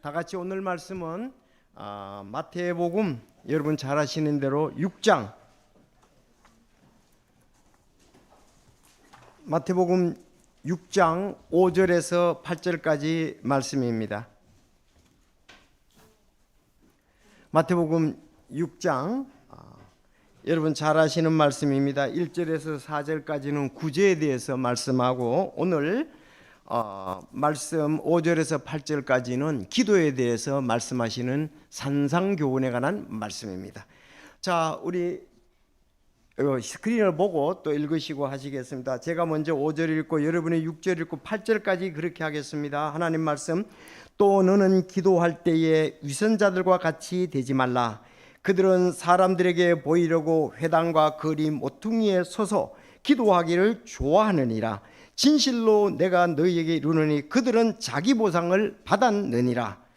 다 같이 오늘 말씀은 마태복음 여러분 잘 아시는 대로 6장 마태복음 6장 5절에서 8절까지 말씀입니다. 마태복음 6장 여러분 잘 아시는 말씀입니다. 1절에서 4절까지는 구제에 대해서 말씀하고 오늘 말씀 5절에서 8절까지는 기도에 대해서 말씀하시는 산상교훈에 관한 말씀입니다. 자, 우리 스크린을 보고 또 읽으시고 하시겠습니다. 제가 먼저 5절 읽고 여러분이 6절 읽고 8절까지 그렇게 하겠습니다. 하나님 말씀. 또 너는 기도할 때에 위선자들과 같이 되지 말라. 그들은 사람들에게 보이려고 회당과 거리 모퉁이에 서서 기도하기를 좋아하느니라. 진실로 내가 너희에게 이르노니 그들은 자기 보상을 받았느니라.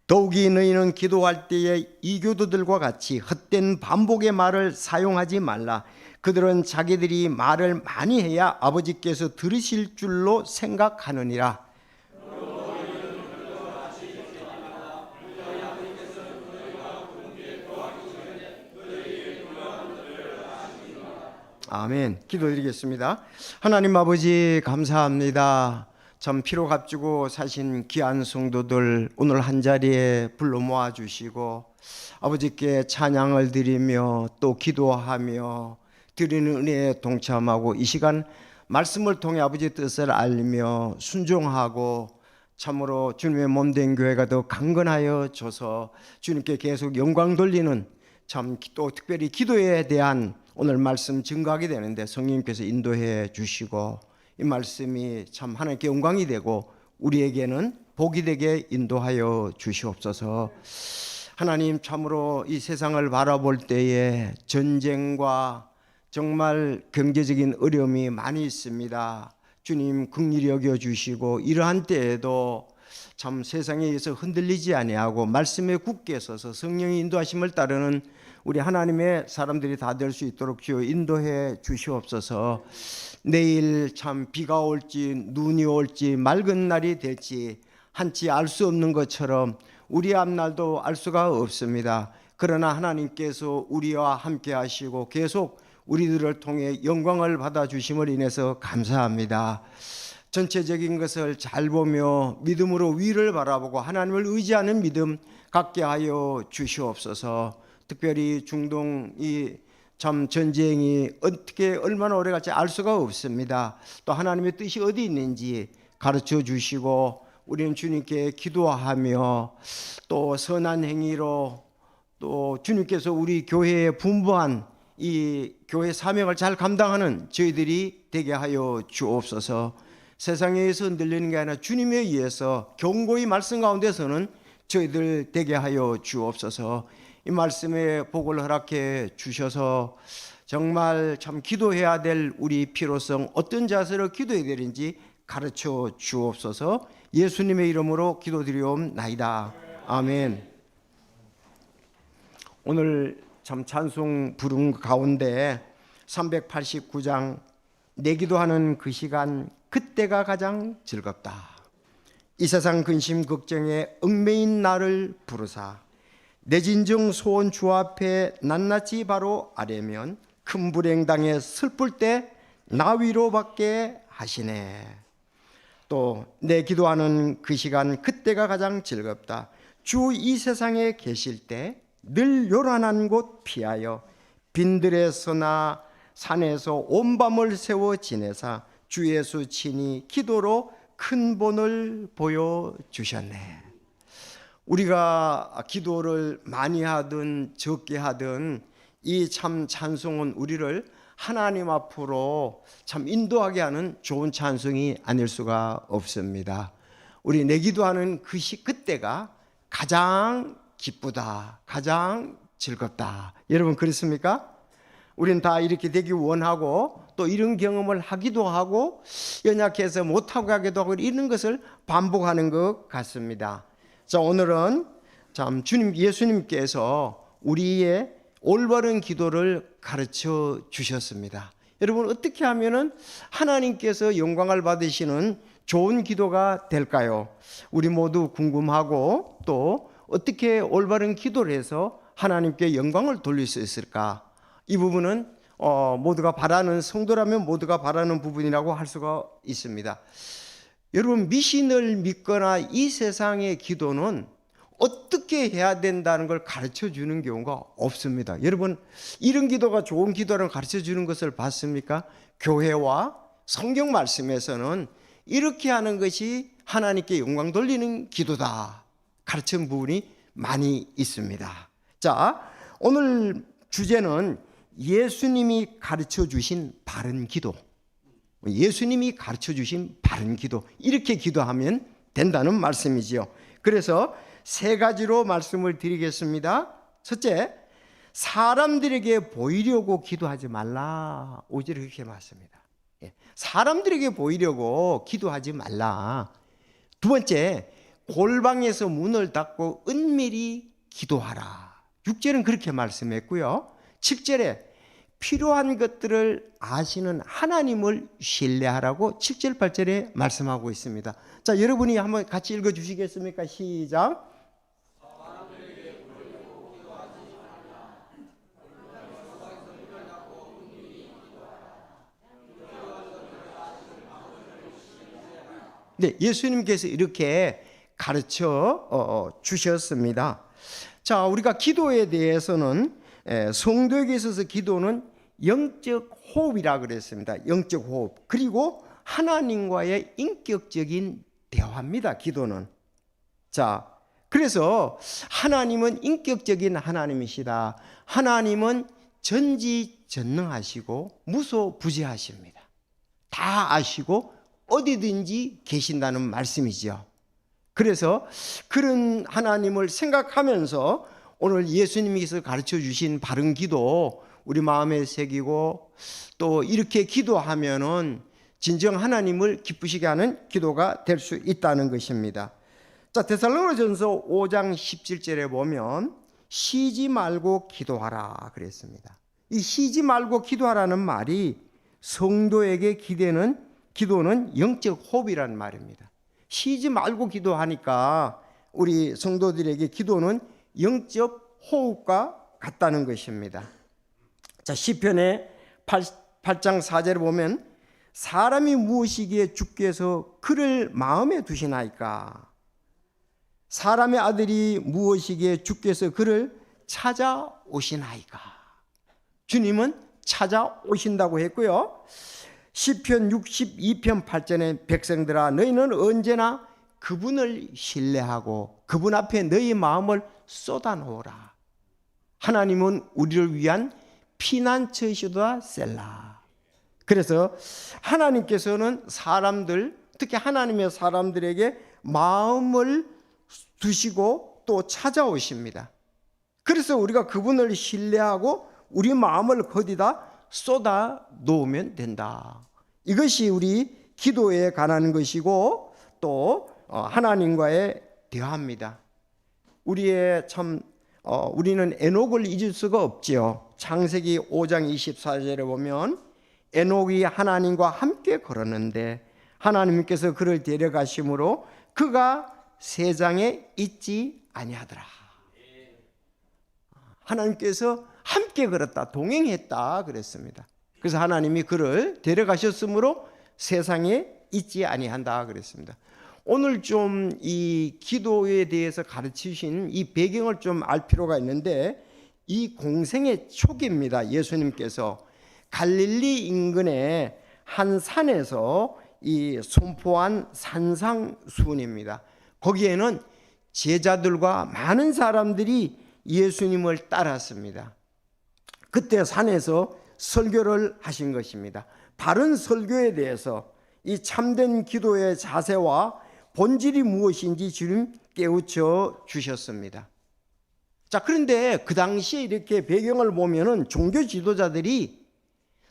더욱이 너희는 기도할 때에 이교도들과 같이 헛된 반복의 말을 사용하지 말라. 그들은 자기들이 말을 많이 해야 아버지께서 들으실 줄로 생각하느니라. 아멘. 기도드리겠습니다. 하나님 아버지 감사합니다. 참 피로 값주고 사신 귀한 성도들 오늘 한자리에 불러 모아주시고 아버지께 찬양을 드리며 또 기도하며 드리는 은혜에 동참하고 이 시간 말씀을 통해 아버지의 뜻을 알며 순종하고 참으로 주님의 몸된 교회가 더 강건하여 져서 주님께 계속 영광 돌리는 참 또 특별히 기도에 대한 오늘 말씀 증거하게 되는데 성령님께서 인도해 주시고 이 말씀이 참 하나님께 영광이 되고 우리에게는 복이 되게 인도하여 주시옵소서. 하나님 참으로 이 세상을 바라볼 때에 전쟁과 정말 경제적인 어려움이 많이 있습니다. 주님 긍휼히 여겨 주시고 이러한 때에도 참 세상에 의해서 흔들리지 아니하고 말씀에 굳게 서서 성령의 인도하심을 따르는 우리 하나님의 사람들이 다 될 수 있도록 주여 인도해 주시옵소서. 내일 참 비가 올지 눈이 올지 맑은 날이 될지 한치 알 수 없는 것처럼 우리 앞날도 알 수가 없습니다. 그러나 하나님께서 우리와 함께 하시고 계속 우리들을 통해 영광을 받아주심을 인해서 감사합니다. 전체적인 것을 잘 보며 믿음으로 위를 바라보고 하나님을 의지하는 믿음 갖게 하여 주시옵소서. 특별히 중동이 참 전쟁이 어떻게 얼마나 오래 갈지 알 수가 없습니다. 또 하나님의 뜻이 어디 있는지 가르쳐 주시고 우리는 주님께 기도하며 또 선한 행위로 또 주님께서 우리 교회에 분부한 이 교회 사명을 잘 감당하는 저희들이 되게 하여 주옵소서. 세상에 의해서 흔들리는 게 아니라 주님에 의해서 견고히 말씀 가운데서는 저희들 되게 하여 주옵소서. 이 말씀에 복을 허락해 주셔서 정말 참 기도해야 될 우리 필요성 어떤 자세로 기도해야 되는지 가르쳐 주옵소서. 예수님의 이름으로 기도드리옵나이다. 아멘. 오늘 참 찬송 부른 가운데 389장 내 기도하는 그 시간 그때가 가장 즐겁다. 이 세상 근심 걱정에 얽매인 나를 부르사 내 진정 소원 주 앞에 낱낱이 바로 아뢰면 큰 불행 당해 슬플 때 나 위로받게 하시네. 또 내 기도하는 그 시간 그때가 가장 즐겁다. 주 이 세상에 계실 때 늘 요란한 곳 피하여 빈들에서나 산에서 온 밤을 새워 지내사 주 예수 친히 기도로 큰 본을 보여주셨네. 우리가 기도를 많이 하든 적게 하든 이 참 찬송은 우리를 하나님 앞으로 참 인도하게 하는 좋은 찬송이 아닐 수가 없습니다. 우리 내 기도하는 그때가 가장 기쁘다, 가장 즐겁다. 여러분 그렇습니까? 우리는 다 이렇게 되기 원하고 또 이런 경험을 하기도 하고 연약해서 못하고 가기도 하고 이런 것을 반복하는 것 같습니다. 자, 오늘은 참 예수님께서 우리의 올바른 기도를 가르쳐 주셨습니다. 여러분, 어떻게 하면은 하나님께서 영광을 받으시는 좋은 기도가 될까요? 우리 모두 궁금하고 또 어떻게 올바른 기도를 해서 하나님께 영광을 돌릴 수 있을까? 이 부분은 모두가 바라는, 성도라면 모두가 바라는 부분이라고 할 수가 있습니다. 여러분, 미신을 믿거나 이 세상의 기도는 어떻게 해야 된다는 걸 가르쳐 주는 경우가 없습니다. 여러분, 이런 기도가 좋은 기도라는 가르쳐 주는 것을 봤습니까? 교회와 성경 말씀에서는 이렇게 하는 것이 하나님께 영광 돌리는 기도다 가르치는 부분이 많이 있습니다. 자, 오늘 주제는 예수님이 가르쳐 주신 바른 기도. 예수님이 가르쳐 주신 바른 기도. 이렇게 기도하면 된다는 말씀이지요. 그래서 세 가지로 말씀을 드리겠습니다. 첫째, 사람들에게 보이려고 기도하지 말라. 5절에 그렇게 말씀합니다. 사람들에게 보이려고 기도하지 말라. 두 번째, 골방에서 문을 닫고 은밀히 기도하라. 6절은 그렇게 말씀했고요. 7절에 필요한 것들을 아시는 하나님을 신뢰하라고 7절, 8절에 말씀하고 있습니다. 자, 여러분이 한번 같이 읽어 주시겠습니까? 시작. 네, 예수님께서 이렇게 가르쳐 주셨습니다. 자, 우리가 기도에 대해서는 성도에게 있어서 기도는 영적 호흡이라 그랬습니다. 영적 호흡. 그리고 하나님과의 인격적인 대화입니다. 기도는. 자, 그래서 하나님은 인격적인 하나님이시다. 하나님은 전지전능하시고 무소부재하십니다. 다 아시고 어디든지 계신다는 말씀이죠. 그래서 그런 하나님을 생각하면서 오늘 예수님께서 가르쳐 주신 바른 기도 우리 마음에 새기고 또 이렇게 기도하면은 진정 하나님을 기쁘시게 하는 기도가 될 수 있다는 것입니다. 자, 데살로니가전서 5장 17절에 보면 쉬지 말고 기도하라 그랬습니다. 이 쉬지 말고 기도하라는 말이 성도에게 기도는 영적 호흡이라는 말입니다. 쉬지 말고 기도하니까 우리 성도들에게 기도는 영적 호흡과 같다는 것입니다. 자, 시편의 8장 4절에 보면 사람이 무엇이기에 주께서 그를 마음에 두시나이까? 사람의 아들이 무엇이기에 주께서 그를 찾아오시나이까? 주님은 찾아오신다고 했고요. 시편 62편 8절에 백성들아 너희는 언제나 그분을 신뢰하고 그분 앞에 너희 마음을 쏟아놓으라. 하나님은 우리를 위한 피난처이시도다 셀라. 그래서 하나님께서는 사람들, 특히 하나님의 사람들에게 마음을 두시고 또 찾아오십니다. 그래서 우리가 그분을 신뢰하고 우리 마음을 거기다 쏟아 놓으면 된다. 이것이 우리 기도에 관한 것이고 또 하나님과의 대화입니다. 우리는 에녹을 잊을 수가 없지요. 창세기 5장 24절에 보면 에녹이 하나님과 함께 걸었는데 하나님께서 그를 데려가심으로 그가 세상에 있지 아니하더라. 하나님께서 함께 걸었다, 동행했다 그랬습니다. 그래서 하나님이 그를 데려가셨으므로 세상에 있지 아니한다 그랬습니다. 오늘 좀 이 기도에 대해서 가르치신 이 배경을 좀 알 필요가 있는데 이 공생의 초기입니다. 예수님께서 갈릴리 인근의 한 산에서 이 선포한 산상수훈입니다. 거기에는 제자들과 많은 사람들이 예수님을 따랐습니다. 그때 산에서 설교를 하신 것입니다. 바른 설교에 대해서 이 참된 기도의 자세와 본질이 무엇인지 주님 깨우쳐 주셨습니다. 자, 그런데 그 당시에 이렇게 배경을 보면은 종교 지도자들이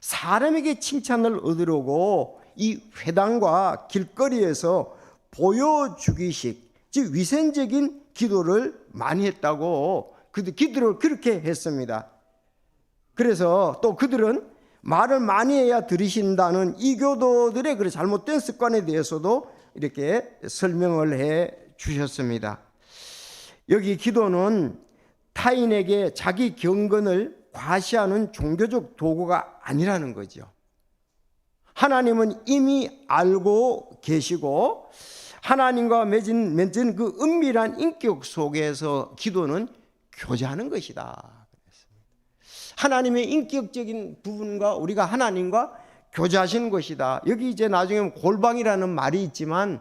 사람에게 칭찬을 얻으려고 이 회당과 길거리에서 보여주기식, 즉 위생적인 기도를 많이 했다고 기도를 그렇게 했습니다. 그래서 또 그들은 말을 많이 해야 들으신다는 이교도들의 그 잘못된 습관에 대해서도 이렇게 설명을 해 주셨습니다. 여기 기도는 타인에게 자기 경건을 과시하는 종교적 도구가 아니라는 거죠. 하나님은 이미 알고 계시고 하나님과 맺은 그 은밀한 인격 속에서 기도는 교제하는 것이다. 하나님의 인격적인 부분과 우리가 하나님과 교제하시는 것이다. 여기 이제 나중에 골방이라는 말이 있지만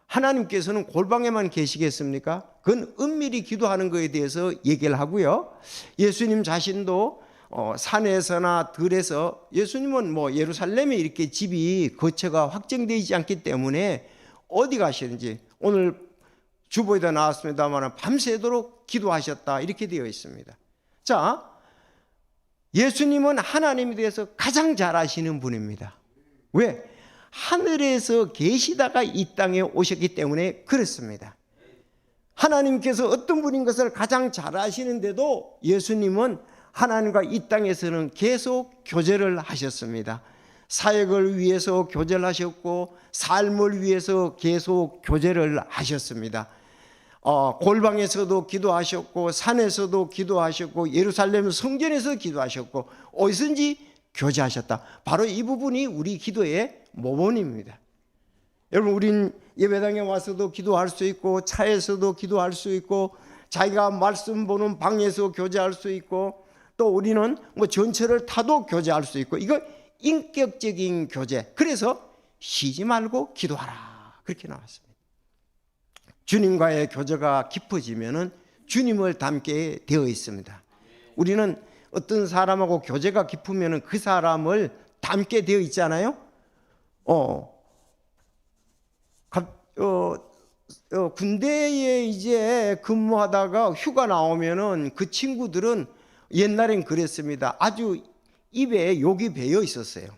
하나님께서는 골방에만 계시겠습니까? 그건 은밀히 기도하는 것에 대해서 얘기를 하고요. 예수님 자신도 산에서나 들에서, 예수님은 뭐 예루살렘에 이렇게 집이 거처가 확정되지 않기 때문에 어디 가시는지, 오늘 주보에도 나왔습니다만 밤새도록 기도하셨다 이렇게 되어 있습니다. 자, 예수님은 하나님에 대해서 가장 잘 아시는 분입니다. 왜? 하늘에서 계시다가 이 땅에 오셨기 때문에 그렇습니다. 하나님께서 어떤 분인 것을 가장 잘 아시는데도 예수님은 하나님과 이 땅에서는 계속 교제를 하셨습니다. 사역을 위해서 교제를 하셨고 삶을 위해서 계속 교제를 하셨습니다. 골방에서도 기도하셨고 산에서도 기도하셨고 예루살렘 성전에서 기도하셨고 어디선지 교제하셨다. 바로 이 부분이 우리 기도의 모본입니다. 여러분, 우린 예배당에 와서도 기도할 수 있고 차에서도 기도할 수 있고 자기가 말씀 보는 방에서 교제할 수 있고 또 우리는 뭐 전철을 타도 교제할 수 있고, 이거 인격적인 교제. 그래서 쉬지 말고 기도하라 그렇게 나왔습니다. 주님과의 교제가 깊어지면은 주님을 닮게 되어 있습니다. 우리는 어떤 사람하고 교제가 깊으면은 그 사람을 닮게 되어 있잖아요. 군대에 이제 근무하다가 휴가 나오면은 그 친구들은 옛날엔 그랬습니다. 아주 입에 욕이 배어 있었어요.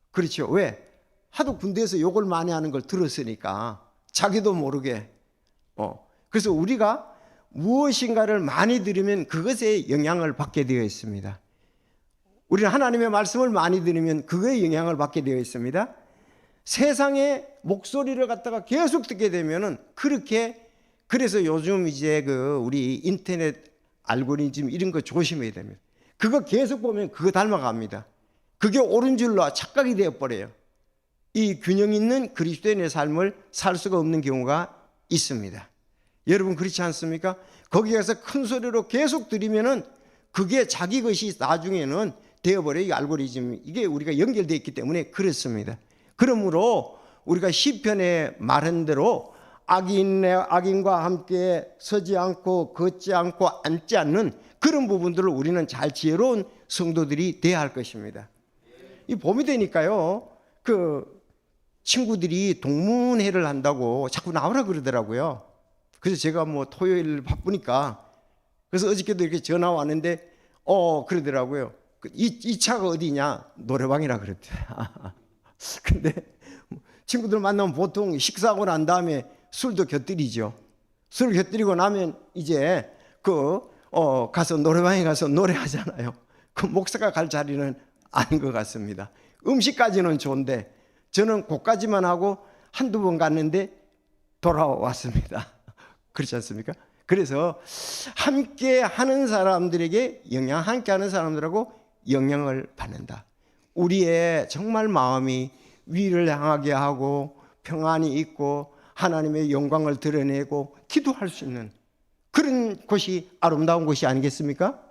그렇죠. 왜? 하도 군대에서 욕을 많이 하는 걸 들었으니까 자기도 모르게. 그래서 우리가 무엇인가를 많이 들으면 그것에 영향을 받게 되어 있습니다. 우리는 하나님의 말씀을 많이 들으면 그거에 영향을 받게 되어 있습니다. 세상의 목소리를 갖다가 계속 듣게 되면은 그렇게, 그래서 요즘 이제 우리 인터넷 알고리즘 이런 거 조심해야 됩니다. 그거 계속 보면 그거 닮아갑니다. 그게 옳은 줄로 착각이 되어버려요. 이 균형 있는 그리스도인의 삶을 살 수가 없는 경우가 있습니다. 여러분 그렇지 않습니까? 거기 가서 큰 소리로 계속 들으면은 그게 자기 것이 나중에는 되어버려요. 이 알고리즘, 이게 우리가 연결되어 있기 때문에 그렇습니다. 그러므로 우리가 시편에 말한 대로 악인과 함께 서지 않고 걷지 않고 앉지 않는 그런 부분들을 우리는 잘 지혜로운 성도들이 돼야 할 것입니다. 이 봄이 되니까요, 친구들이 동문회를 한다고 자꾸 나오라 그러더라고요. 그래서 제가 뭐 토요일 바쁘니까, 그래서 어저께도 이렇게 전화 왔는데 그러더라고요. 이 차가 어디냐? 노래방이라 그랬대요. 근데 친구들 만나면 보통 식사하고 난 다음에 술도 곁들이죠. 술을 곁들이고 나면 이제 가서 노래방에 가서 노래하잖아요. 그 목사가 갈 자리는 아닌 것 같습니다. 음식까지는 좋은데 저는 그까지만 하고 한두 번 갔는데 돌아왔습니다. 그렇지 않습니까? 그래서 함께 하는 사람들에게 함께 하는 사람들하고 영향을 받는다. 우리의 정말 마음이 위를 향하게 하고 평안이 있고 하나님의 영광을 드러내고 기도할 수 있는 그런 곳이 아름다운 곳이 아니겠습니까?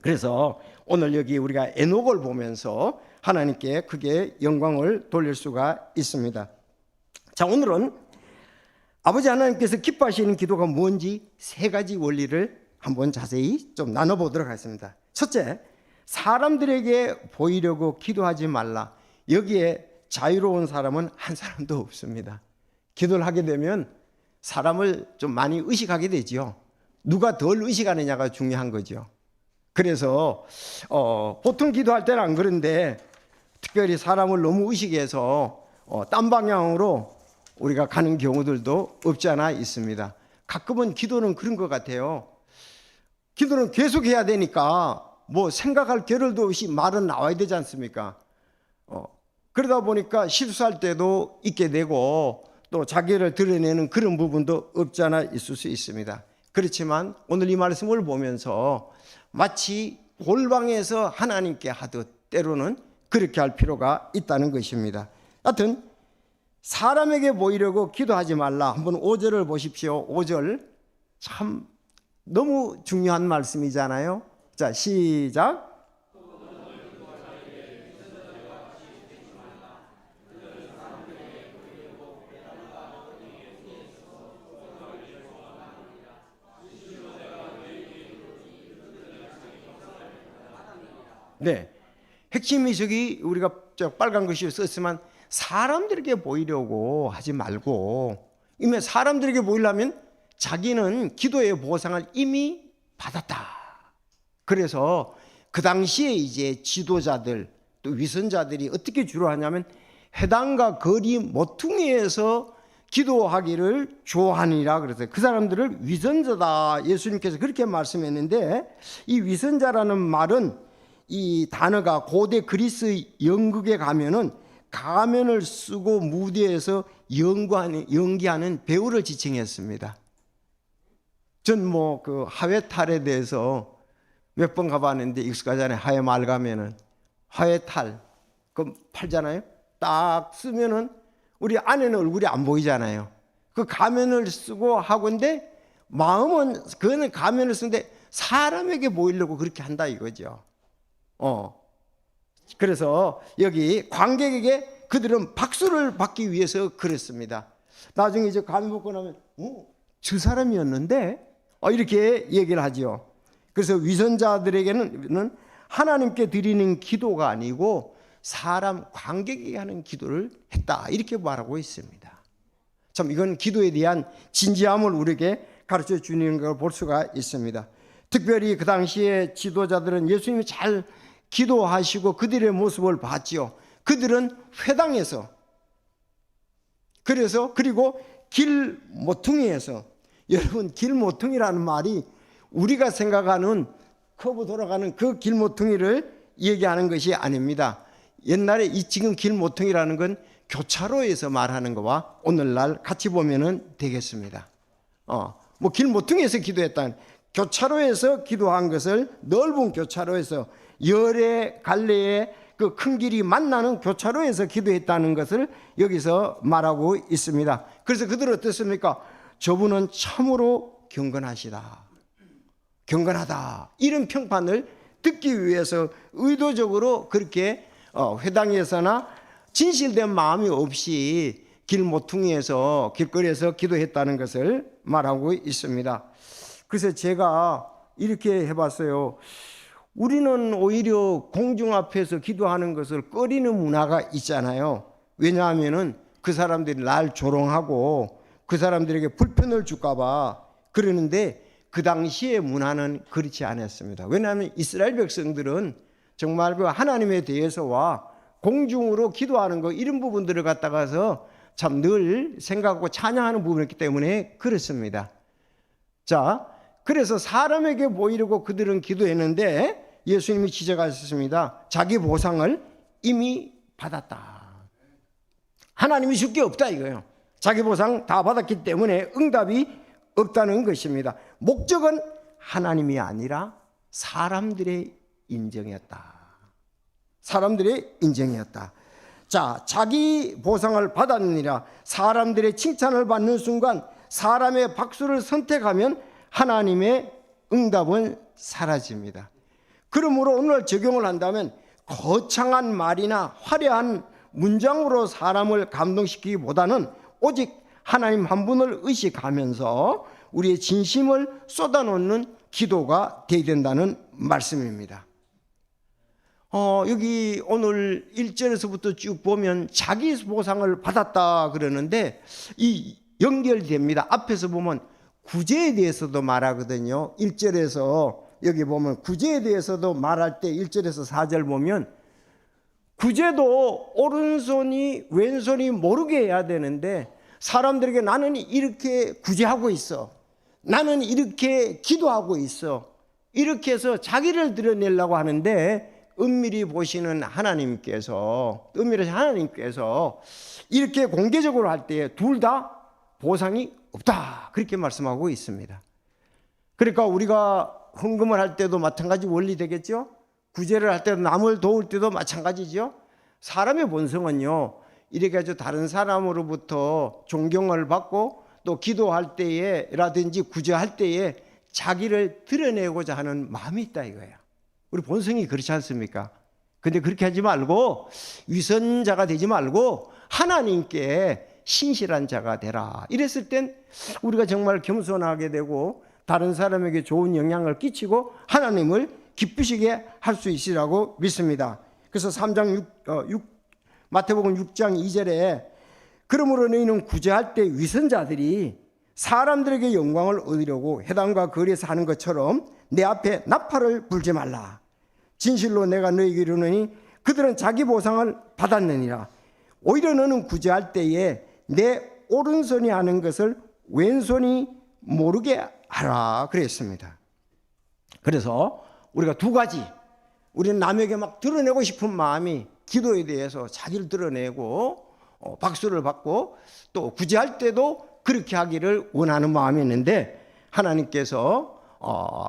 그래서 오늘 여기 우리가 에녹을 보면서 하나님께 크게 영광을 돌릴 수가 있습니다. 자, 오늘은 아버지 하나님께서 기뻐하시는 기도가 뭔지 세 가지 원리를 한번 자세히 좀 나눠보도록 하겠습니다. 첫째, 사람들에게 보이려고 기도하지 말라. 여기에 자유로운 사람은 한 사람도 없습니다. 기도를 하게 되면 사람을 좀 많이 의식하게 되죠. 누가 덜 의식하느냐가 중요한 거죠. 그래서 보통 기도할 때는 안 그런데 특별히 사람을 너무 의식해서 딴 방향으로 우리가 가는 경우들도 없지 않아 있습니다. 가끔은 기도는 그런 것 같아요. 기도는 계속 해야 되니까 뭐 생각할 겨를도 없이 말은 나와야 되지 않습니까? 그러다 보니까 실수할 때도 있게 되고 또 자기를 드러내는 그런 부분도 없지 않아 있을 수 있습니다. 그렇지만 오늘 이 말씀을 보면서 마치 골방에서 하나님께 하듯 때로는 그렇게 할 필요가 있다는 것입니다. 하여튼 사람에게 보이려고 기도하지 말라. 한번 5절을 보십시오. 5절 참 너무 중요한 말씀이잖아요. 자, 시작. 네, 핵심이 저기 우리가 저 빨간 글씨로 썼지만 사람들에게 보이려고 하지 말고 이미 사람들에게 보이려면 자기는 기도의 보상을 이미 받았다. 그래서 그 당시에 이제 지도자들 또 위선자들이 어떻게 주로 하냐면 회당과 거리 모퉁이에서 기도하기를 좋아하니라. 그래서 그 사람들을 위선자다 예수님께서 그렇게 말씀했는데, 이 위선자라는 말은 이 단어가 고대 그리스 연극에 가면은 가면을 쓰고 무대에서 연기하는 배우를 지칭했습니다. 전 뭐 그 하회탈에 대해서 몇 번 가봤는데 익숙하잖아요. 하회 말 가면은 하회탈 그 팔잖아요. 딱 쓰면은 우리 안에는 얼굴이 안 보이잖아요. 그 가면을 쓰고 하고인데 마음은 그거는 가면을 쓰는데 사람에게 보이려고 그렇게 한다 이거죠. 그래서 여기 관객에게 그들은 박수를 받기 위해서 그랬습니다. 나중에 이제 가면 벗고 나면 저 사람이었는데 이렇게 얘기를 하죠. 그래서 위선자들에게는 하나님께 드리는 기도가 아니고 사람 관객에게 하는 기도를 했다 이렇게 말하고 있습니다. 참 이건 기도에 대한 진지함을 우리에게 가르쳐 주는 걸 볼 수가 있습니다. 특별히 그 당시에 지도자들은 예수님이 잘 기도하시고 그들의 모습을 봤지요. 그들은 회당에서 그리고 길 모퉁이에서, 여러분 길 모퉁이라는 말이 우리가 생각하는 커브 돌아가는 그 길 모퉁이를 얘기하는 것이 아닙니다. 옛날에 지금 길 모퉁이라는 건 교차로에서 말하는 거와 오늘날 같이 보면은 되겠습니다. 뭐 길 모퉁이에서 기도했다는, 교차로에서 기도한 것을 넓은 교차로에서 열의 갈래의 그 큰 길이 만나는 교차로에서 기도했다는 것을 여기서 말하고 있습니다. 그래서 그들은 어떻습니까? 저분은 참으로 경건하시다, 경건하다 이런 평판을 듣기 위해서 의도적으로 그렇게 회당에서나 진실된 마음이 없이 길 모퉁이에서 길거리에서 기도했다는 것을 말하고 있습니다. 그래서 제가 이렇게 해봤어요. 우리는 오히려 공중 앞에서 기도하는 것을 꺼리는 문화가 있잖아요. 왜냐하면은 그 사람들이 날 조롱하고 그 사람들에게 불편을 줄까봐 그러는데, 그 당시의 문화는 그렇지 않았습니다. 왜냐하면 이스라엘 백성들은 정말 그 하나님에 대해서와 공중으로 기도하는 거 이런 부분들을 갖다가서 참 늘 생각하고 찬양하는 부분이었기 때문에 그렇습니다. 자, 그래서 사람에게 보이려고 그들은 기도했는데 예수님이 지적하셨습니다. 자기 보상을 이미 받았다. 하나님이 줄 게 없다 이거예요. 자기 보상 다 받았기 때문에 응답이 없다는 것입니다. 목적은 하나님이 아니라 사람들의 인정이었다. 사람들의 인정이었다. 자, 자기 보상을 받았느니라. 사람들의 칭찬을 받는 순간 사람의 박수를 선택하면 하나님의 응답은 사라집니다. 그러므로 오늘 적용을 한다면 거창한 말이나 화려한 문장으로 사람을 감동시키기보다는 오직 하나님 한 분을 의식하면서 우리의 진심을 쏟아놓는 기도가 되어야 된다는 말씀입니다. 여기 오늘 1절에서부터 쭉 보면 자기 보상을 받았다 그러는데 이 연결됩니다. 앞에서 보면 구제에 대해서도 말하거든요. 1절에서 여기 보면 구제에 대해서도 말할 때 1절에서 4절 보면 구제도 오른손이 왼손이 모르게 해야 되는데 사람들에게 나는 이렇게 구제하고 있어, 나는 이렇게 기도하고 있어, 이렇게 해서 자기를 드러내려고 하는데 은밀히 보시는 하나님께서 이렇게 공개적으로 할 때 둘 다 보상이 없다, 그렇게 말씀하고 있습니다. 그러니까 우리가 헌금을 할 때도 마찬가지 원리 되겠죠. 구제를 할 때도 남을 도울 때도 마찬가지죠. 사람의 본성은요, 이렇게 해서 다른 사람으로부터 존경을 받고 또 기도할 때에라든지 구제할 때에 자기를 드러내고자 하는 마음이 있다 이거예요. 우리 본성이 그렇지 않습니까? 근데 그렇게 하지 말고 위선자가 되지 말고 하나님께 신실한 자가 되라. 이랬을 땐 우리가 정말 겸손하게 되고 다른 사람에게 좋은 영향을 끼치고 하나님을 기쁘시게 할 수 있으라고 믿습니다. 그래서 마태복음 6장 2절에 그러므로 너희는 구제할 때 위선자들이 사람들에게 영광을 얻으려고 회당과 거리에서 하는 것처럼 내 앞에 나팔을 불지 말라. 진실로 내가 너희에게 이르노니 그들은 자기 보상을 받았느니라. 오히려 너는 구제할 때에 내 오른손이 하는 것을 왼손이 모르게 하라 그랬습니다. 그래서 우리가 두 가지, 우리는 남에게 막 드러내고 싶은 마음이 기도에 대해서 자기를 드러내고 박수를 받고 또 구제할 때도 그렇게 하기를 원하는 마음이 있는데 하나님께서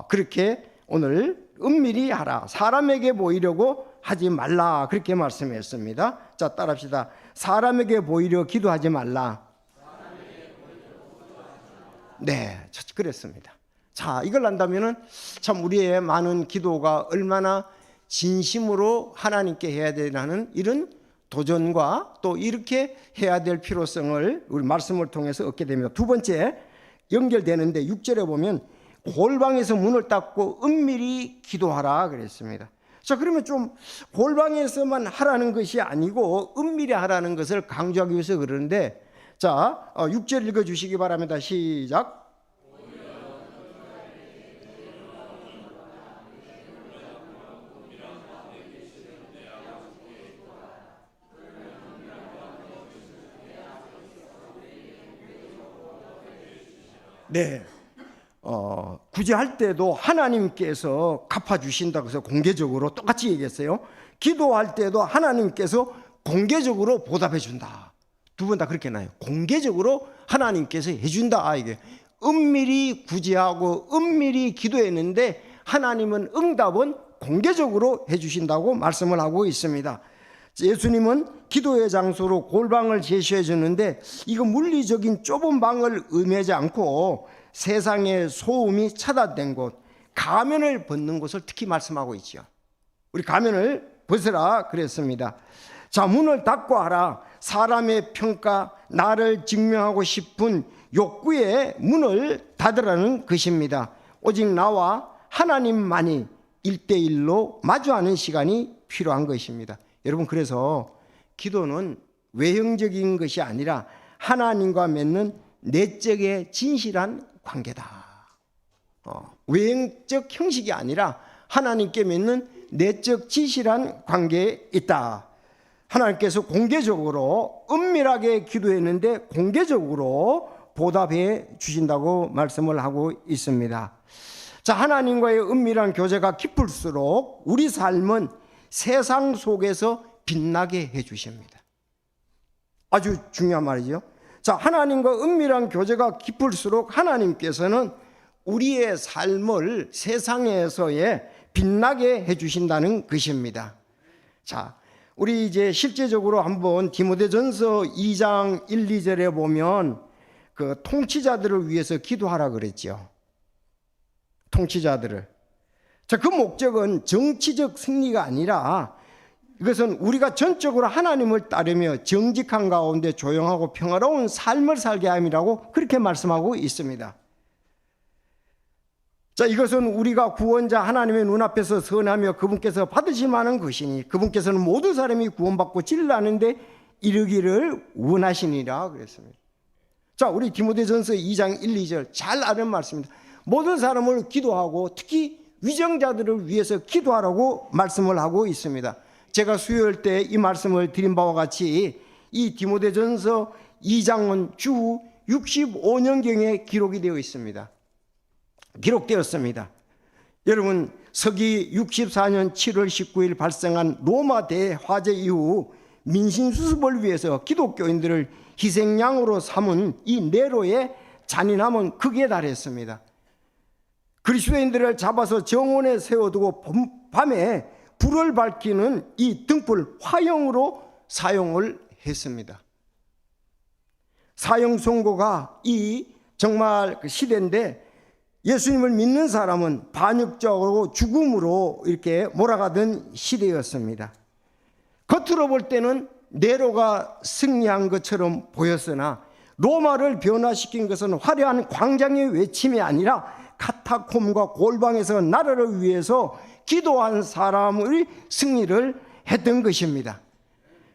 그렇게 오늘 은밀히 하라, 사람에게 보이려고 하지 말라 그렇게 말씀했습니다. 자, 따라합시다. 사람에게 보이려 기도하지 말라. 네, 그랬습니다. 자, 이걸 안다면은 참 우리의 많은 기도가 얼마나 진심으로 하나님께 해야 되라는 이런 도전과 또 이렇게 해야 될 필요성을 우리 말씀을 통해서 얻게 됩니다. 두 번째 연결되는데 6절에 보면 골방에서 문을 닫고 은밀히 기도하라 그랬습니다. 자, 그러면 좀 골방에서만 하라는 것이 아니고 은밀히 하라는 것을 강조하기 위해서 그러는데, 자, 6절 읽어주시기 바랍니다. 시작. 네, 구제할 때도 하나님께서 갚아주신다고 해서 공개적으로 똑같이 얘기했어요. 기도할 때도 하나님께서 공개적으로 보답해 준다. 두 번 다 그렇게 나요. 공개적으로 하나님께서 해준다. 이게 은밀히 구제하고 은밀히 기도했는데 하나님은 응답은 공개적으로 해주신다고 말씀을 하고 있습니다. 예수님은 기도의 장소로 골방을 제시해 줬는데 이거 물리적인 좁은 방을 의미하지 않고 세상의 소음이 차단된 곳, 가면을 벗는 곳을 특히 말씀하고 있죠. 우리 가면을 벗으라 그랬습니다. 자, 문을 닫고 하라. 사람의 평가, 나를 증명하고 싶은 욕구의 문을 닫으라는 것입니다. 오직 나와 하나님만이 1대1로 마주하는 시간이 필요한 것입니다. 여러분, 그래서 기도는 외형적인 것이 아니라 하나님과 맺는 내적의 진실한 관계다. 외형적 형식이 아니라 하나님께 맺는 내적 진실한 관계에 있다. 하나님께서 공개적으로 은밀하게 기도했는데 공개적으로 보답해 주신다고 말씀을 하고 있습니다. 자, 하나님과의 은밀한 교제가 깊을수록 우리 삶은 세상 속에서 빛나게 해 주십니다. 아주 중요한 말이죠. 자, 하나님과 은밀한 교제가 깊을수록 하나님께서는 우리의 삶을 세상에서의 빛나게 해 주신다는 것입니다. 자, 우리 이제 실제적으로 한번 디모데전서 2장 1, 2절에 보면 그 통치자들을 위해서 기도하라 그랬죠. 통치자들을. 자, 그 목적은 정치적 승리가 아니라 이것은 우리가 전적으로 하나님을 따르며 정직한 가운데 조용하고 평화로운 삶을 살게 함이라고 그렇게 말씀하고 있습니다. 자, 이것은 우리가 구원자 하나님의 눈앞에서 선하며 그분께서 받으실 만한 것이니 그분께서는 모든 사람이 구원받고 진리하는 데 이르기를 원하시니라 그랬습니다. 자, 우리 디모데전서 2장 1, 2절 잘 아는 말씀입니다. 모든 사람을 기도하고 특히 위정자들을 위해서 기도하라고 말씀을 하고 있습니다. 제가 수요일 때 이 말씀을 드린 바와 같이 이 디모데전서 2장은 주 65년경에 기록이 되어 있습니다. 기록되었습니다. 여러분, 서기 64년 7월 19일 발생한 로마 대화재 이후 민심수습을 위해서 기독교인들을 희생양으로 삼은 이 네로의 잔인함은 극에 달했습니다. 그리스도인들을 잡아서 정원에 세워두고 밤에 불을 밝히는 이 등불 화형으로 사용을 했습니다. 사형 선고가 이 정말 그 시대인데 예수님을 믿는 사람은 반역적으로 죽음으로 이렇게 몰아가던 시대였습니다. 겉으로 볼 때는 네로가 승리한 것처럼 보였으나 로마를 변화시킨 것은 화려한 광장의 외침이 아니라 카타콤과 골방에서 나라를 위해서 기도한 사람의 승리를 했던 것입니다.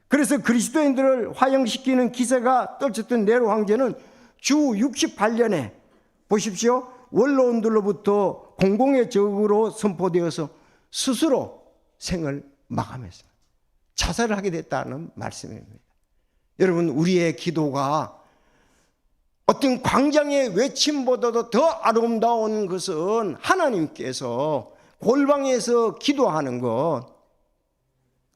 그래서 그리스도인들을 화형시키는 기세가 떨쳤던 네로 황제는 주 68년에 보십시오. 원로원들로부터 공공의 적으로 선포되어서 스스로 생을 마감했습니다. 자살을 하게 됐다는 말씀입니다. 여러분, 우리의 기도가 어떤 광장의 외침보다도 더 아름다운 것은 하나님께서 골방에서 기도하는 것,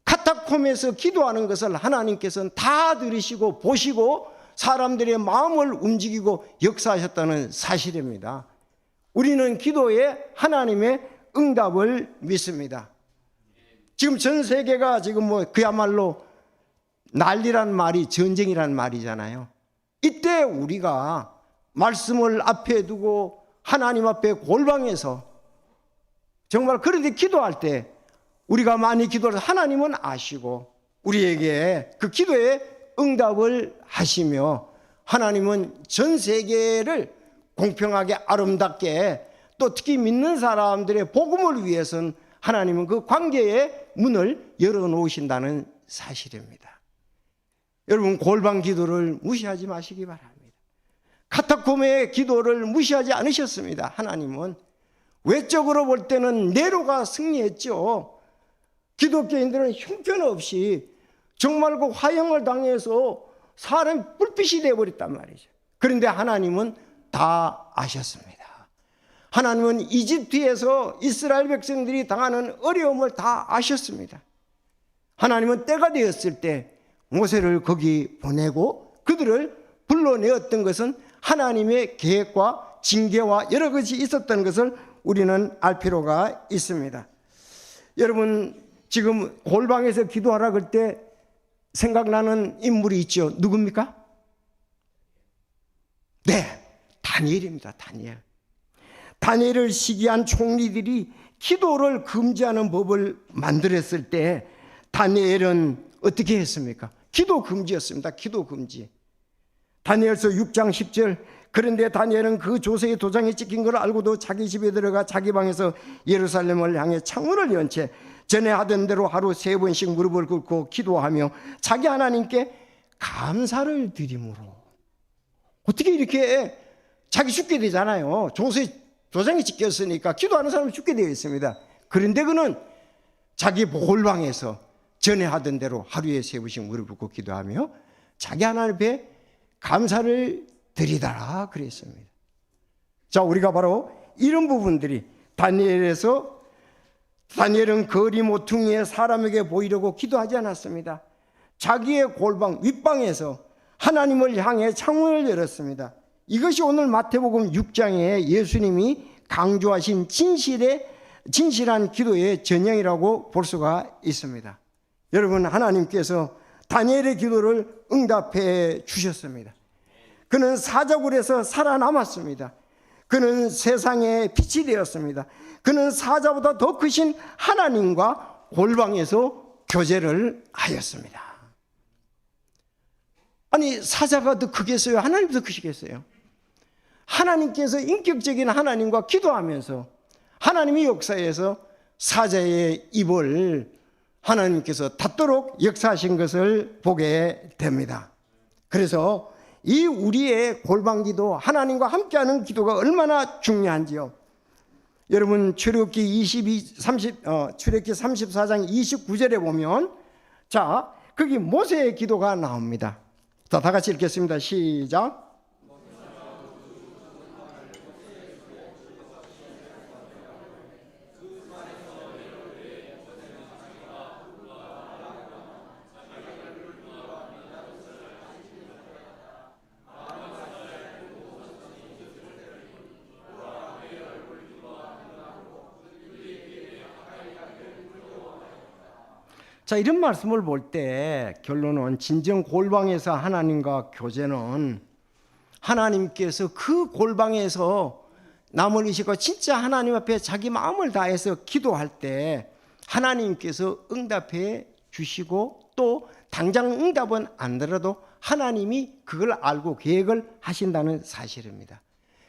카타콤에서 기도하는 것을 하나님께서는 다 들으시고 보시고 사람들의 마음을 움직이고 역사하셨다는 사실입니다. 우리는 기도에 하나님의 응답을 믿습니다. 지금 전 세계가 지금 그야말로 난리란 말이 전쟁이란 말이잖아요. 이때 우리가 말씀을 앞에 두고 하나님 앞에 골방에서 정말 그런데 기도할 때 우리가 많이 기도를 하나님은 아시고 우리에게 그 기도에 응답을 하시며 하나님은 전 세계를 공평하게 아름답게 또 특히 믿는 사람들의 복음을 위해서는 하나님은 그 관계의 문을 열어놓으신다는 사실입니다. 여러분, 골방 기도를 무시하지 마시기 바랍니다. 카타콤의 기도를 무시하지 않으셨습니다. 하나님은 외적으로 볼 때는 네로가 승리했죠. 기독교인들은 형편없이 정말 그 화형을 당해서 사람이 불빛이 되어버렸단 말이죠. 그런데 하나님은 다 아셨습니다. 하나님은 이집트에서 이스라엘 백성들이 당하는 어려움을 다 아셨습니다. 하나님은 때가 되었을 때 모세를 거기 보내고 그들을 불러내었던 것은 하나님의 계획과 징계와 여러 것이 있었던 것을 우리는 알 필요가 있습니다. 여러분, 지금 골방에서 기도하라 그럴 때 생각나는 인물이 있죠. 누굽니까? 네, 다니엘입니다. 다니엘. 다니엘을 시기한 총리들이 기도를 금지하는 법을 만들었을 때 다니엘은 어떻게 했습니까? 기도 금지였습니다. 기도 금지. 다니엘서 6장 10절. 그런데 다니엘은 그 조세의 도장에 찍힌 걸 알고도 자기 집에 들어가 자기 방에서 예루살렘을 향해 창문을 연 채 전에 하던 대로 하루 3번씩 무릎을 꿇고 기도하며 자기 하나님께 감사를 드림으로. 어떻게 이렇게 자기 죽게 되잖아요. 도장이 찍혔으니까 기도하는 사람이 죽게 되어 있습니다. 그런데 그는 자기 골방에서 전에 하던 대로 하루에 3번씩 무릎을 꿇고 기도하며 자기 하나님 앞에 감사를 드리다라 그랬습니다. 자, 우리가 바로 이런 부분들이 다니엘은 거리 모퉁이에 사람에게 보이려고 기도하지 않았습니다. 자기의 골방 윗방에서 하나님을 향해 창문을 열었습니다. 이것이 오늘 마태복음 6장에 예수님이 강조하신 진실한 기도의 전형이라고 볼 수가 있습니다. 여러분, 하나님께서 다니엘의 기도를 응답해 주셨습니다. 그는 사자굴에서 살아남았습니다. 그는 세상의 빛이 되었습니다. 그는 사자보다 더 크신 하나님과 골방에서 교제를 하였습니다. 아니, 사자가 더 크겠어요? 하나님이 더 크시겠어요? 하나님께서 인격적인 하나님과 기도하면서 하나님의 역사에서 사자의 입을 하나님께서 닫도록 역사하신 것을 보게 됩니다. 그래서 이 우리의 골방기도, 하나님과 함께하는 기도가 얼마나 중요한지요. 여러분 출애굽기 34장 29절에 보면 자 거기 모세의 기도가 나옵니다. 자, 다 같이 읽겠습니다. 시작. 자, 이런 말씀을 볼 때 결론은 진정 골방에서 하나님과 교제는 하나님께서 그 골방에서 남을 의식하고 진짜 하나님 앞에 자기 마음을 다해서 기도할 때 하나님께서 응답해 주시고 또 당장 응답은 안 들어도 하나님이 그걸 알고 계획을 하신다는 사실입니다.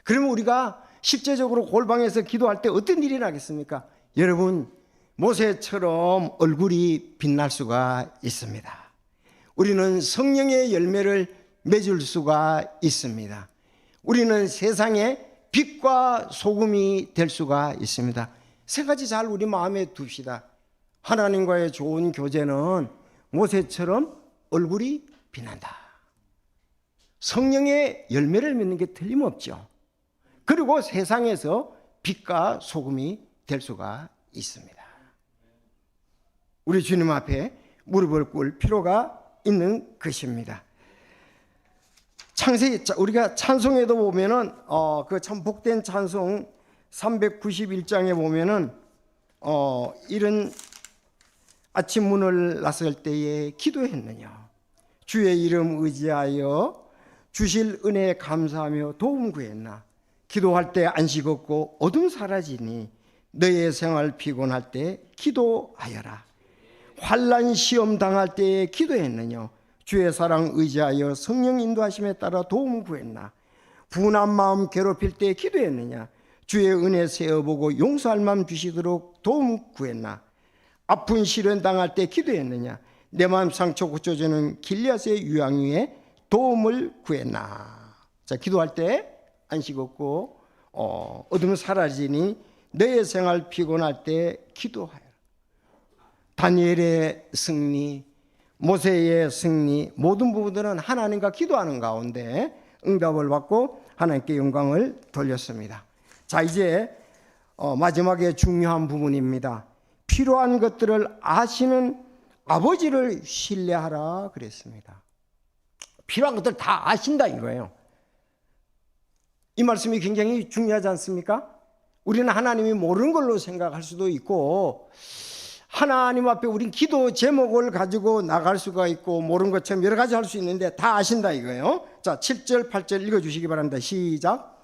그러면 우리가 실제적으로 골방에서 기도할 때 어떤 일이 나겠습니까? 여러분, 모세처럼 얼굴이 빛날 수가 있습니다. 우리는 성령의 열매를 맺을 수가 있습니다. 우리는 세상의 빛과 소금이 될 수가 있습니다. 세 가지 잘 우리 마음에 둡시다. 하나님과의 좋은 교제는 모세처럼 얼굴이 빛난다. 성령의 열매를 맺는 게 틀림없죠. 그리고 세상에서 빛과 소금이 될 수가 있습니다. 우리 주님 앞에 무릎을 꿇을 필요가 있는 것입니다. 창세기, 우리가 찬송에도 보면은 그 참 복된 찬송 391장에 보면은 이런 아침 문을 나설 때에 기도했느냐, 주의 이름 의지하여 주실 은혜에 감사하며 도움 구했나, 기도할 때 안식 없고 어둠 사라지니 너의 생활 피곤할 때 기도하여라. 환난 시험 당할 때에 기도했느냐, 주의 사랑 의지하여 성령 인도하심에 따라 도움 구했나, 분한 마음 괴롭힐 때에 기도했느냐, 주의 은혜 세어보고 용서할 마음 주시도록 도움 구했나, 아픈 시련 당할 때 기도했느냐, 내 마음 상처 고쳐주는 길리앗의 유황 위에 도움을 구했나. 자, 기도할 때 안식 없고 어둠 사라지니 너의 생활 피곤할 때 기도하여. 다니엘의 승리, 모세의 승리, 모든 부분들은 하나님과 기도하는 가운데 응답을 받고 하나님께 영광을 돌렸습니다. 자, 이제 마지막에 중요한 부분입니다. 필요한 것들을 아시는 아버지를 신뢰하라 그랬습니다. 필요한 것들 다 아신다 이거예요. 이 말씀이 굉장히 중요하지 않습니까? 우리는 하나님이 모르는 걸로 생각할 수도 있고, 하나님 앞에 우린 기도 제목을 가지고 나갈 수가 있고 모르는 것처럼 여러 가지 할 수 있는데 다 아신다 이거예요. 자, 7절 8절 읽어주시기 바랍니다. 시작.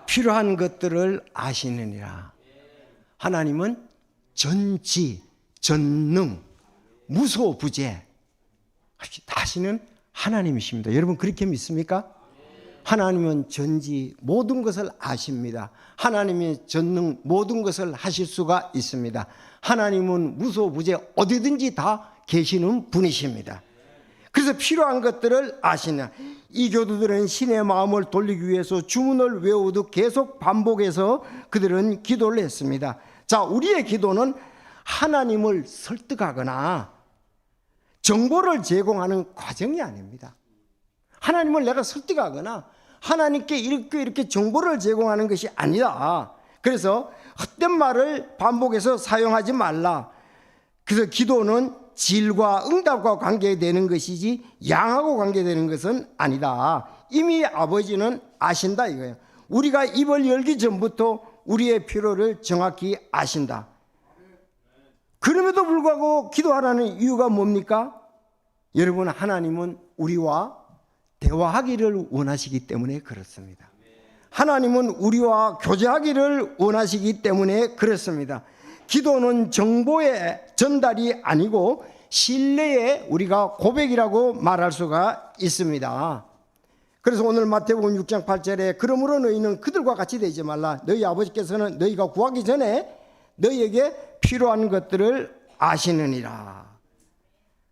필요한 것들을 아시느니라. 하나님은 전지, 전능, 무소부재 아시는 하나님이십니다. 여러분 그렇게 믿습니까? 하나님은 전지 모든 것을 아십니다. 하나님이 전능 모든 것을 하실 수가 있습니다. 하나님은 무소부재 어디든지 다 계시는 분이십니다. 그래서 필요한 것들을 아시냐. 이 교도들은 신의 마음을 돌리기 위해서 주문을 외우듯 계속 반복해서 그들은 기도를 했습니다. 자, 우리의 기도는 하나님을 설득하거나 정보를 제공하는 과정이 아닙니다. 하나님을 내가 설득하거나 하나님께 이렇게 정보를 제공하는 것이 아니다. 그래서 헛된 말을 반복해서 사용하지 말라. 그래서 기도는 질과 응답과 관계되는 것이지 양하고 관계되는 것은 아니다. 이미 아버지는 아신다 이거예요. 우리가 입을 열기 전부터 우리의 필요를 정확히 아신다. 그럼에도 불구하고 기도하라는 이유가 뭡니까? 여러분, 하나님은 우리와 대화하기를 원하시기 때문에 그렇습니다. 하나님은 우리와 교제하기를 원하시기 때문에 그렇습니다. 기도는 정보의 전달이 아니고 신뢰의 우리가 고백이라고 말할 수가 있습니다. 그래서 오늘 마태복음 6장 8절에 그러므로 너희는 그들과 같이 되지 말라. 너희 아버지께서는 너희가 구하기 전에 너희에게 필요한 것들을 아시느니라.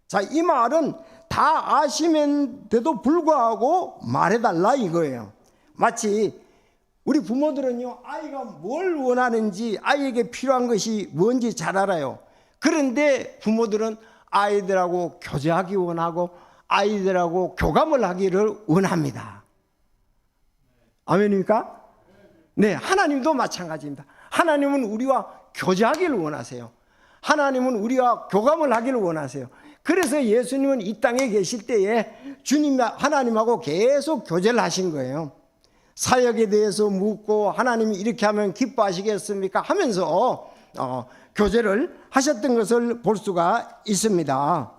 자, 이 말은 다 아시면서도 불구하고 말해달라 이거예요. 마치 우리 부모들은요, 아이가 뭘 원하는지, 아이에게 필요한 것이 뭔지 잘 알아요. 그런데 부모들은 아이들하고 교제하기 원하고 아이들하고 교감을 하기를 원합니다. 아멘입니까? 네, 하나님도 마찬가지입니다. 하나님은 우리와 교제하기를 원하세요. 하나님은 우리와 교감을 하기를 원하세요. 그래서 예수님은 이 땅에 계실 때에 주님 하나님하고 계속 교제를 하신 거예요. 사역에 대해서 묻고 하나님이 이렇게 하면 기뻐하시겠습니까? 하면서 교제를 하셨던 것을 볼 수가 있습니다.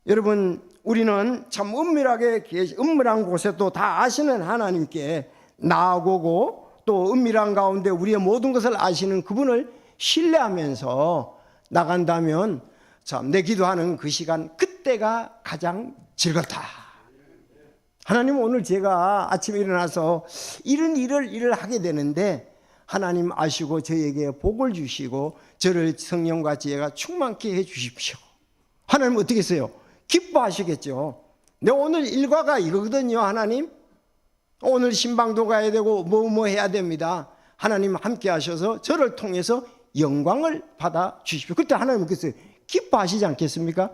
여러분, 우리는 참 은밀한 곳에 또 다 아시는 하나님께 나아가고 또 은밀한 가운데 우리의 모든 것을 아시는 그분을 신뢰하면서 나간다면 참 내 기도하는 그 시간, 그때가 가장 즐겁다. 하나님, 오늘 제가 아침에 일어나서 이런 일을 하게 되는데 하나님 아시고 저에게 복을 주시고 저를 성령과 지혜가 충만케 해 주십시오. 하나님 어떻게 했어요? 기뻐하시겠죠. 내 오늘 일과가 이거거든요. 하나님, 오늘 신방도 가야 되고 뭐 해야 됩니다. 하나님 함께 하셔서 저를 통해서 영광을 받아 주십시오. 그때 하나님 어떻게 했어요? 기뻐하시지 않겠습니까?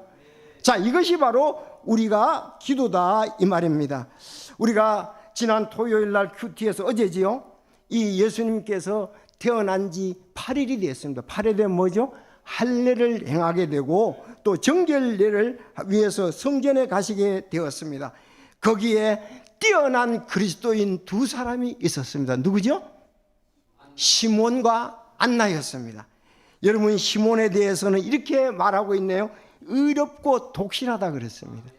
자, 이것이 바로 우리가 기도다 이 말입니다. 우리가 지난 토요일 날 큐티에서 어제지요, 이 예수님께서 태어난 지 8일이 됐습니다. 8일에 되면 뭐죠? 할례를 행하게 되고 또 정결례를 위해서 성전에 가시게 되었습니다. 거기에 뛰어난 그리스도인 두 사람이 있었습니다. 누구죠? 시몬과 안나였습니다. 여러분, 시몬에 대해서는 이렇게 말하고 있네요. 의롭고 독실하다 그랬습니다.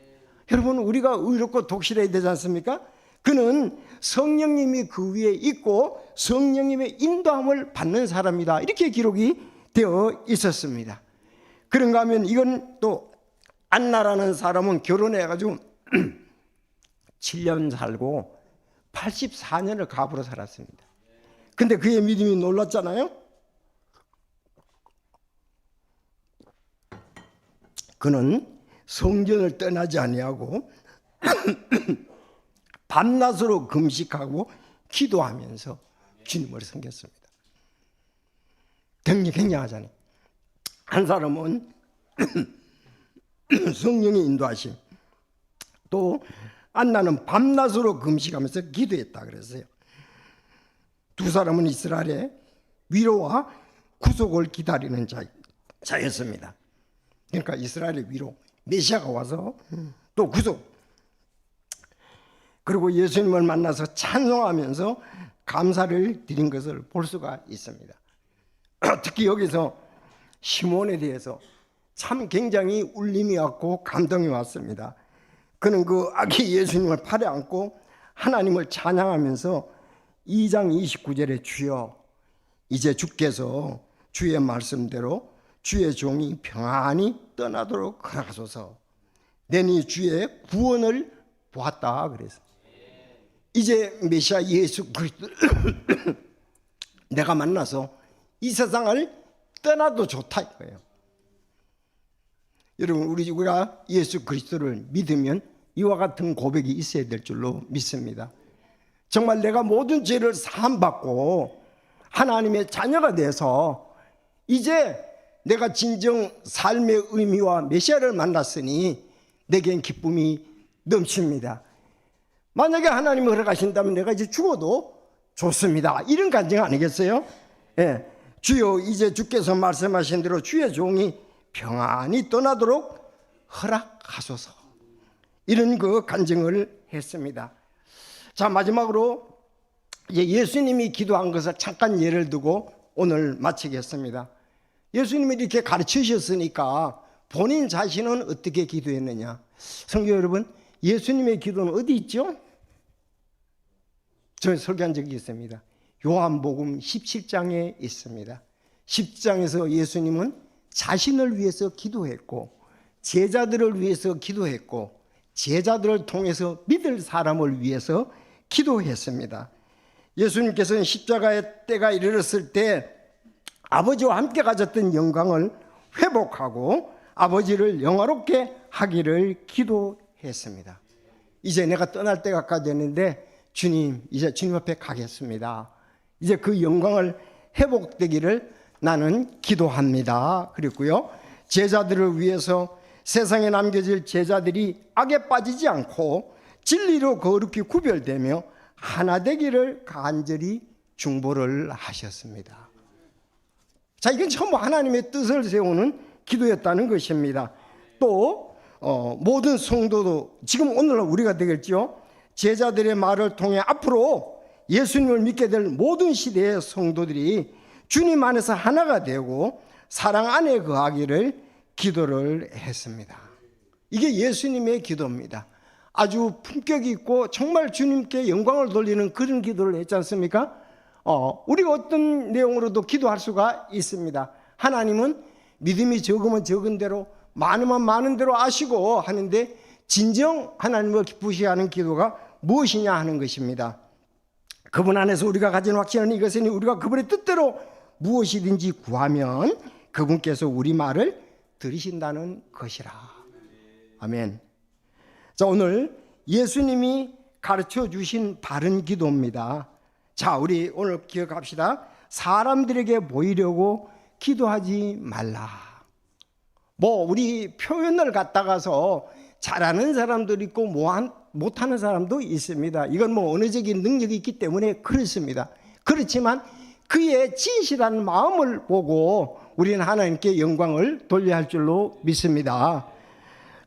여러분, 우리가 의롭고 독실해야 되지 않습니까? 그는 성령님이 그 위에 있고 성령님의 인도함을 받는 사람이다, 이렇게 기록이 되어 있었습니다. 그런가 하면 이건 또 안나라는 사람은 결혼해가지고 7년 살고 84년을 갑으로 살았습니다. 근데 그의 믿음이 놀랐잖아요. 그는 성전을 떠나지 아니하고 밤낮으로 금식하고 기도하면서 주님을 섬겼습니다. 굉장하잖아요. 한 사람은 성령의 인도하심, 또 안나는 밤낮으로 금식하면서 기도했다 그랬어요. 두 사람은 이스라엘의 위로와 구속을 기다리는 자였습니다. 그러니까 이스라엘의 위로, 메시아가 와서 또 구속, 그리고 예수님을 만나서 찬송하면서 감사를 드린 것을 볼 수가 있습니다. 특히 여기서 시몬에 대해서 참 굉장히 울림이 왔고 감동이 왔습니다. 그는 그 아기 예수님을 팔에 안고 하나님을 찬양하면서 2장 29절에 주여, 이제 주께서 주의 말씀대로 주의 종이 평안히 떠나도록 허락하소서. 내니 주의 구원을 보았다 그랬어요. 이제 메시아 예수 그리스도를 내가 만나서 이 세상을 떠나도 좋다 이거예요. 여러분, 우리가 예수 그리스도를 믿으면 이와 같은 고백이 있어야 될 줄로 믿습니다. 정말 내가 모든 죄를 사함받고 하나님의 자녀가 돼서 이제 내가 진정 삶의 의미와 메시아를 만났으니 내겐 기쁨이 넘칩니다. 만약에 하나님이 허락하신다면 내가 이제 죽어도 좋습니다, 이런 간증 아니겠어요? 예. 주여, 이제 주께서 말씀하신 대로 주의 종이 평안히 떠나도록 허락하소서, 이런 그 간증을 했습니다. 자, 마지막으로 이제 예수님이 기도한 것을 잠깐 예를 두고 오늘 마치겠습니다. 예수님이 이렇게 가르치셨으니까 본인 자신은 어떻게 기도했느냐? 성도 여러분, 예수님의 기도는 어디 있죠? 저는 설교한 적이 있습니다. 요한복음 17장에 있습니다. 10장에서 예수님은 자신을 위해서 기도했고 제자들을 위해서 기도했고 제자들을 통해서 믿을 사람을 위해서 기도했습니다. 예수님께서는 십자가의 때가 이르렀을 때 아버지와 함께 가졌던 영광을 회복하고 아버지를 영화롭게 하기를 기도했습니다. 이제 내가 떠날 때가 가까이 됐는데 주님, 이제 주님 앞에 가겠습니다. 이제 그 영광을 회복되기를 나는 기도합니다. 그랬고요, 제자들을 위해서 세상에 남겨질 제자들이 악에 빠지지 않고 진리로 거룩히 구별되며 하나 되기를 간절히 중보를 하셨습니다. 자, 이건 전부 하나님의 뜻을 세우는 기도였다는 것입니다. 또 모든 성도도 지금 오늘날 우리가 되겠죠. 제자들의 말을 통해 앞으로 예수님을 믿게 될 모든 시대의 성도들이 주님 안에서 하나가 되고 사랑 안에 거하기를 기도를 했습니다. 이게 예수님의 기도입니다. 아주 품격 있고 정말 주님께 영광을 돌리는 그런 기도를 했지 않습니까? 우리가 어떤 내용으로도 기도할 수가 있습니다. 하나님은 믿음이 적으면 적은 대로 많으면 많은 대로 아시고 하는데 진정 하나님을 기쁘시게 하는 기도가 무엇이냐 하는 것입니다. 그분 안에서 우리가 가진 확신은 이것이니 우리가 그분의 뜻대로 무엇이든지 구하면 그분께서 우리 말을 들으신다는 것이라. 아멘. 자, 오늘 예수님이 가르쳐 주신 바른 기도입니다. 자, 우리 오늘 기억합시다. 사람들에게 보이려고 기도하지 말라. 우리 표현을 갖다가서 잘하는 사람도 있고 못하는 사람도 있습니다. 이건 언어적인 능력이 있기 때문에 그렇습니다. 그렇지만 그의 진실한 마음을 보고 우리는 하나님께 영광을 돌려야 할 줄로 믿습니다.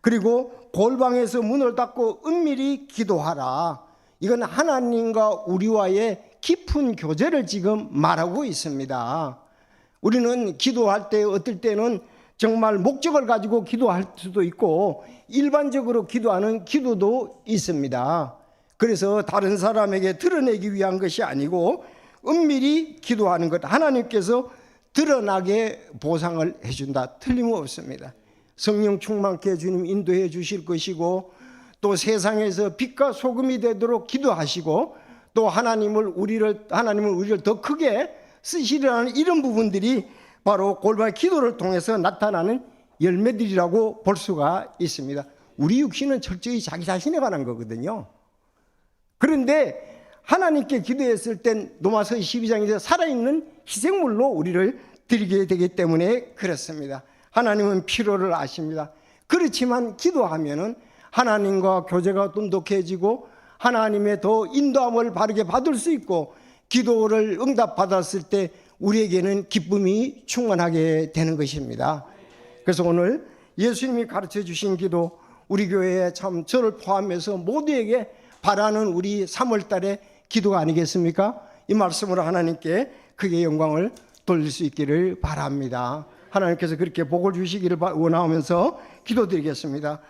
그리고 골방에서 문을 닫고 은밀히 기도하라. 이건 하나님과 우리와의 깊은 교제를 지금 말하고 있습니다. 우리는 기도할 때 어떨 때는 정말 목적을 가지고 기도할 수도 있고 일반적으로 기도하는 기도도 있습니다. 그래서 다른 사람에게 드러내기 위한 것이 아니고 은밀히 기도하는 것, 하나님께서 드러나게 보상을 해준다. 틀림없습니다. 성령 충만케 주님 인도해 주실 것이고 또 세상에서 빛과 소금이 되도록 기도하시고 또 하나님을 우리를 더 크게 쓰시려는 이런 부분들이 바로 골방의 기도를 통해서 나타나는 열매들이라고 볼 수가 있습니다. 우리 육신은 철저히 자기 자신에 관한 거거든요. 그런데 하나님께 기도했을 땐 로마서 12장에서 살아있는 희생물로 우리를 드리게 되기 때문에 그렇습니다. 하나님은 필요를 아십니다. 그렇지만 기도하면은 하나님과 교제가 돈독해지고 하나님의 더 인도함을 바르게 받을 수 있고 기도를 응답받았을 때 우리에게는 기쁨이 충만하게 되는 것입니다. 그래서 오늘 예수님이 가르쳐 주신 기도, 우리 교회에 참 저를 포함해서 모두에게 바라는 우리 3월 달의 기도가 아니겠습니까? 이 말씀으로 하나님께 크게 영광을 돌릴 수 있기를 바랍니다. 하나님께서 그렇게 복을 주시기를 원하면서 기도드리겠습니다.